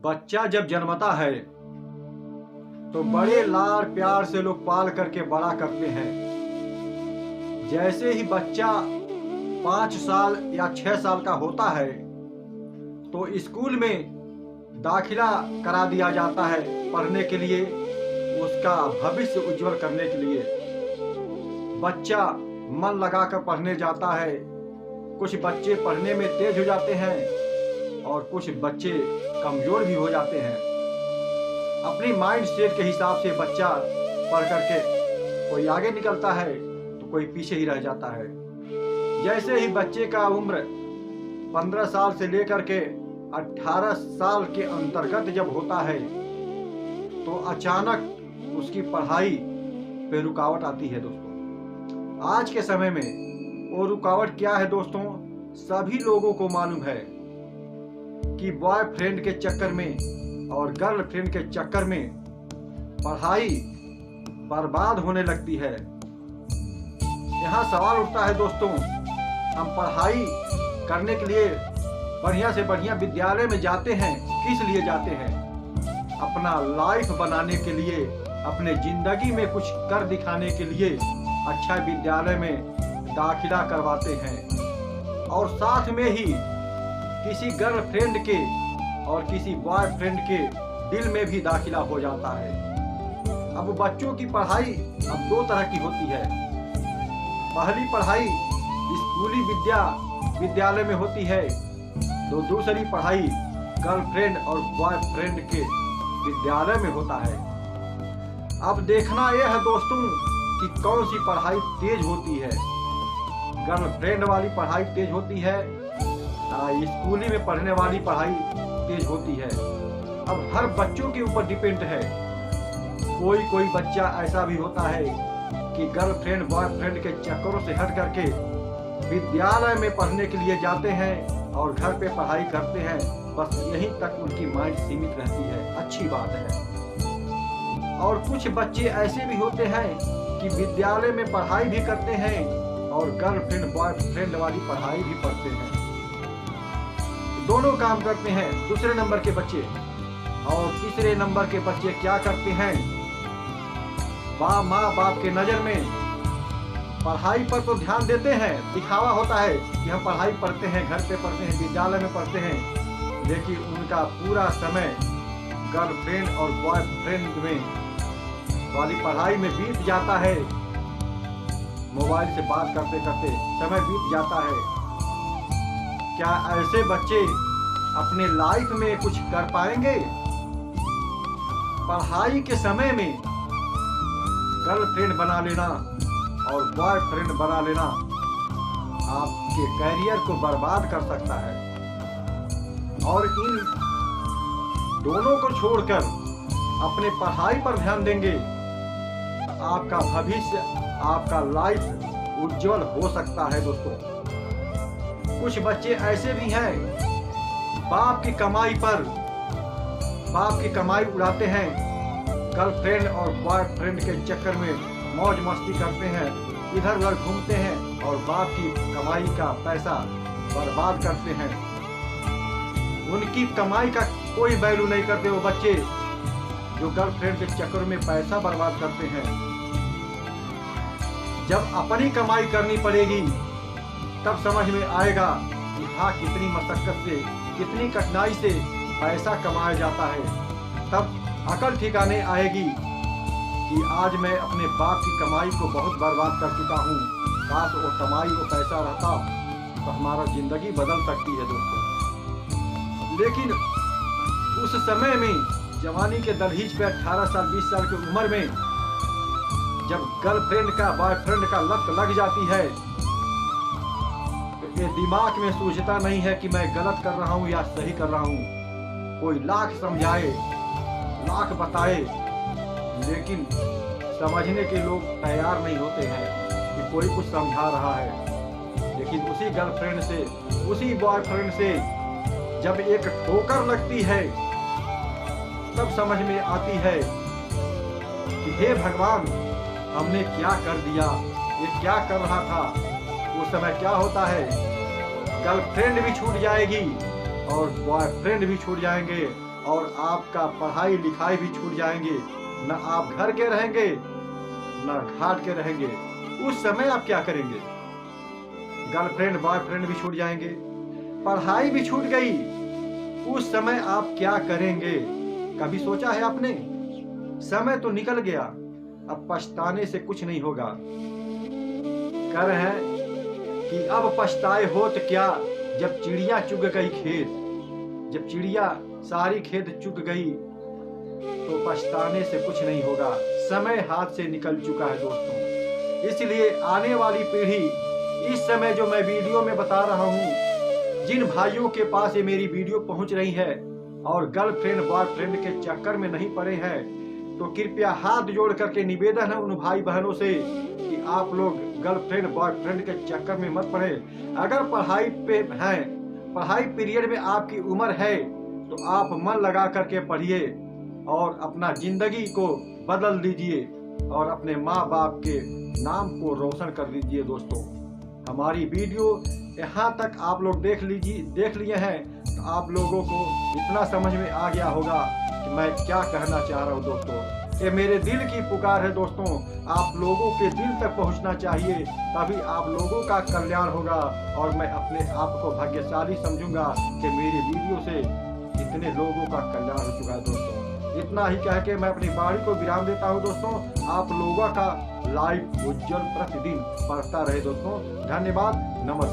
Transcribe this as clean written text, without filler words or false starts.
बच्चा जब जन्मता है तो बड़े लाड़ प्यार से लोग पाल करके बड़ा करते हैं। जैसे ही बच्चा 5 साल या 6 साल का होता है तो स्कूल में दाखिला करा दिया जाता है पढ़ने के लिए, उसका भविष्य उज्जवल करने के लिए। बच्चा मन लगाकर पढ़ने जाता है। कुछ बच्चे पढ़ने में तेज हो जाते हैं और कुछ बच्चे कमजोर भी हो जाते हैं। अपनी माइंड सेट के हिसाब से बच्चा पढ़ करके कोई आगे निकलता है तो कोई पीछे ही रह जाता है। जैसे ही बच्चे का उम्र 15 साल से लेकर के 18 साल के अंतर्गत जब होता है तो अचानक उसकी पढ़ाई पे रुकावट आती है। दोस्तों, आज के समय में वो रुकावट क्या है दोस्तों, सभी लोगों को मालूम है कि बॉयफ्रेंड के चक्कर में और गर्लफ्रेंड के चक्कर में पढ़ाई बर्बाद होने लगती है। यहाँ सवाल उठता है दोस्तों, हम पढ़ाई करने के लिए बढ़िया से बढ़िया विद्यालय में जाते हैं, किस लिए जाते हैं? अपना लाइफ बनाने के लिए, अपने जिंदगी में कुछ कर दिखाने के लिए अच्छा विद्यालय में दाखिला करवाते हैं और साथ में ही किसी गर्लफ्रेंड के और किसी बॉयफ्रेंड के दिल में भी दाखिला हो जाता है। अब बच्चों की पढ़ाई अब 2 तरह की होती है। पहली पढ़ाई स्कूली विद्यालय में होती है तो दूसरी पढ़ाई गर्लफ्रेंड और बॉयफ्रेंड के विद्यालय में होता है। अब देखना यह है दोस्तों कि कौन सी पढ़ाई तेज होती है। गर्लफ्रेंड वाली पढ़ाई तेज होती है, स्कूली में पढ़ने वाली पढ़ाई तेज होती है। अब हर बच्चों के ऊपर डिपेंड है। कोई बच्चा ऐसा भी होता है कि गर्लफ्रेंड बॉयफ्रेंड के चक्करों से हट करके विद्यालय में पढ़ने के लिए जाते हैं और घर पे पढ़ाई करते हैं। बस यहीं तक उनकी माइंड सीमित रहती है, अच्छी बात है। और कुछ बच्चे ऐसे भी होते हैं कि विद्यालय में पढ़ाई भी करते हैं और गर्लफ्रेंड बॉयफ्रेंड वाली पढ़ाई भी पढ़ते हैं, दोनों काम करते हैं। दूसरे नंबर के बच्चे और तीसरे नंबर के बच्चे क्या करते हैं, माँ बाप के नजर में पढ़ाई पर तो ध्यान देते हैं, दिखावा होता है कि हम पढ़ाई पढ़ते हैं, घर पे पढ़ते हैं, विद्यालय में पढ़ते हैं, लेकिन उनका पूरा समय गर्लफ्रेंड और बॉयफ्रेंड में वाली पढ़ाई में बीत जाता है। मोबाइल से बात करते करते समय बीत जाता है। क्या ऐसे बच्चे अपने लाइफ में कुछ कर पाएंगे? पढ़ाई के समय में गर्लफ्रेंड बना लेना और बॉयफ्रेंड बना लेना आपके करियर को बर्बाद कर सकता है। और इन दोनों को छोड़कर अपने पढ़ाई पर ध्यान देंगे, आपका भविष्य, आपका लाइफ उज्जवल हो सकता है। दोस्तों, कुछ बच्चे ऐसे भी हैं बाप की कमाई उड़ाते हैं, गर्लफ्रेंड और बॉयफ्रेंड के चक्कर में मौज मस्ती करते हैं, इधर उधर घूमते हैं और बाप की कमाई का पैसा बर्बाद करते हैं। उनकी कमाई का कोई वैल्यू नहीं करते वो बच्चे जो गर्लफ्रेंड के चक्कर में पैसा बर्बाद करते हैं। जब अपनी कमाई करनी पड़ेगी तब समझ में आएगा कि हाँ, कितनी मशक्कत से, कितनी कठिनाई से पैसा कमाया जाता है। तब अकल ठिकाने आएगी कि आज मैं अपने बाप की कमाई को बहुत बर्बाद कर चुका हूँ, काश वो कमाई वो पैसा रहता तो हमारा जिंदगी बदल सकती है। दोस्तों, लेकिन उस समय में जवानी के दलहीज पे 18 साल 20 साल की उम्र में जब गर्लफ्रेंड का बॉयफ्रेंड का लत लग जाती है तो ये दिमाग में सोचता नहीं है कि मैं गलत कर रहा हूँ या सही कर रहा हूँ। कोई लाख समझाए, लाख बताए, लेकिन समझने के लोग तैयार नहीं होते हैं कि कोई कुछ समझा रहा है। लेकिन उसी गर्लफ्रेंड से, उसी बॉयफ्रेंड से जब एक ठोकर लगती है तब समझ में आती है कि हे भगवान, हमने क्या कर दिया, ये क्या कर रहा था। उस समय क्या होता है, गर्लफ्रेंड भी छूट जाएगी और बॉयफ्रेंड भी छूट जाएंगे और आपका पढ़ाई लिखाई भी छूट जाएंगे। न आप घर के रहेंगे न घाट के रहेंगे। उस समय आप क्या करेंगे? गर्लफ्रेंड बॉयफ्रेंड भी छूट जाएंगे, पढ़ाई भी छूट गई। उस समय आप क्या करेंगे? कभी सोचा है आपने? समय तो निकल गया, अब पछताने से कुछ नहीं होगा। कह रहे हैं कि अब पछताए हो तो क्या, जब चिड़िया चुग गई खेत। जब चिड़िया सारी खेत चुग गई तो पछताने से कुछ नहीं होगा। समय हाथ से निकल चुका है दोस्तों। इसलिए आने वाली पीढ़ी, इस समय जो मैं वीडियो में बता रहा हूँ, जिन भाइयों के पास ये मेरी वीडियो पहुंच रही है और गर्लफ्रेंड बॉयफ्रेंड के चक्कर में नहीं पड़े हैं, तो कृपया हाथ जोड़ करके निवेदन है उन भाई बहनों से कि आप लोग गर्लफ्रेंड बॉयफ्रेंड के चक्कर में मत पड़े। अगर पढ़ाई पे हैं, पढ़ाई पीरियड में आपकी उम्र है, तो आप मन लगा करके पढ़िए और अपना जिंदगी को बदल दीजिए और अपने माँ बाप के नाम को रोशन कर दीजिए। दोस्तों, हमारी वीडियो यहाँ तक आप लोग देख लिए हैं, तो आप लोगों को इतना समझ में आ गया होगा कि मैं क्या कहना चाह रहा हूँ। दोस्तों, ये मेरे दिल की पुकार है। दोस्तों, आप लोगों के दिल तक पहुँचना चाहिए, तभी आप लोगों का कल्याण होगा। और मैं अपने आप को भाग्यशाली समझूंगा कि मेरी वीडियो से इतने लोगों का कल्याण हो चुका है। दोस्तों, इतना ही कह के मैं अपनी वाणी को विराम देता हूँ। दोस्तों, आप लोगों का लाइफ उज्जवल प्रतिदिन बढ़ता रहे। दोस्तों, धन्यवाद, नमस्कार।